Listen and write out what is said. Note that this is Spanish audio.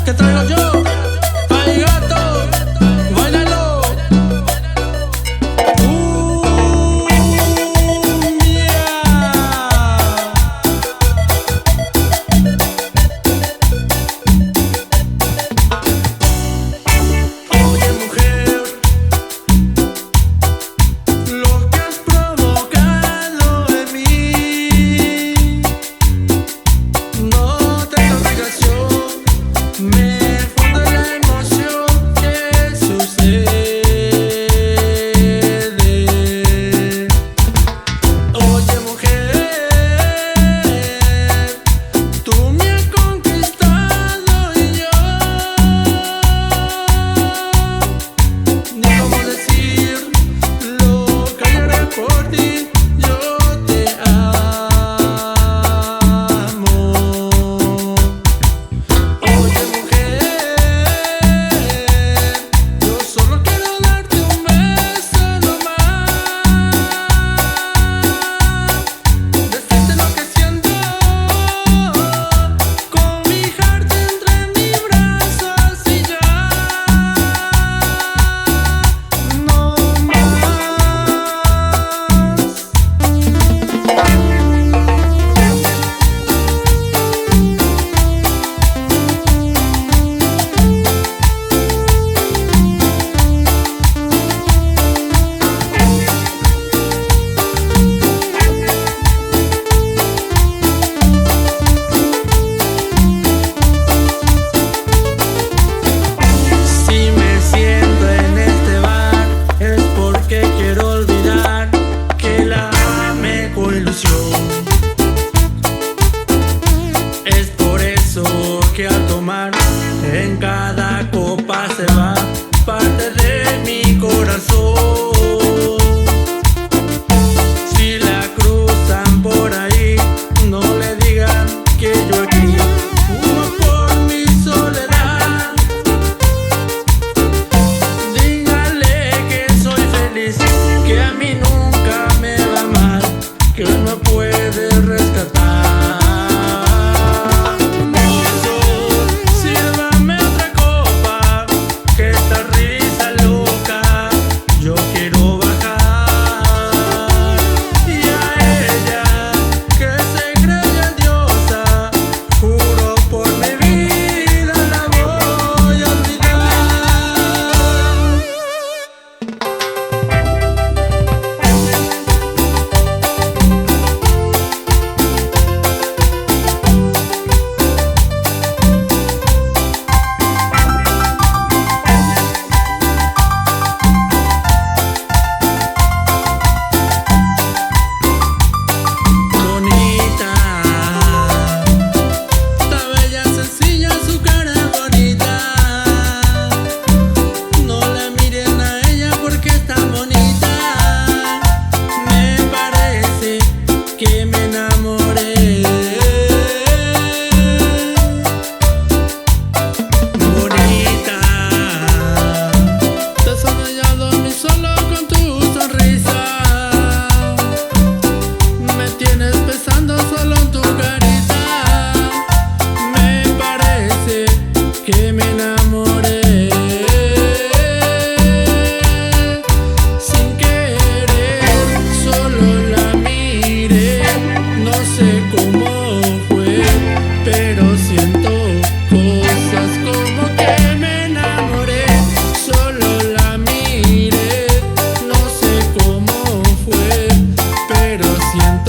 ¿Qué traigo yo? ¡Ay, gato! ¡Báilalo! Oye, mujer, lo que has provocado en mí no tengo explicación. Me funde la emoción que sucede. Oye, mujer, tú me has conquistado y yo ni cómo decir lo que yo haré por ti. Yo te amo. Oye, mujer, yo solo quiero darte un beso nomás, decirte lo que siento, cobijarte entre mis brazos y ya no más. Si me siento en este bar es porque quiero olvidar que la amé con ilusión. Es por eso que al tomar en cada copa se va parte de mi corazón. Si la cruzan por ahí, no le digan que yo aquí fumo por mi soledad. Dígale que soy feliz, que a mí nunca me va mal, que hoy me puede rescatar. Mozo, sírvame otra copa, que esta risa loca yo quiero bajar. Y a ella, que se cree diosa, juro por mi vida la voy a olvidar. Bonita, está bella, sencilla, su cara es bonita. No la miren a ella porque está bonita. Me parece que me enamoré. Bonita, te has soñado a mí solo con tu sonrisa. Me tienes pensando solo en tu carita. Me parece que me enamoré. Sin querer, solo la miré. No sé cómo fue, pero siento cosas como que me enamoré. Solo la miré. No sé cómo fue, pero siento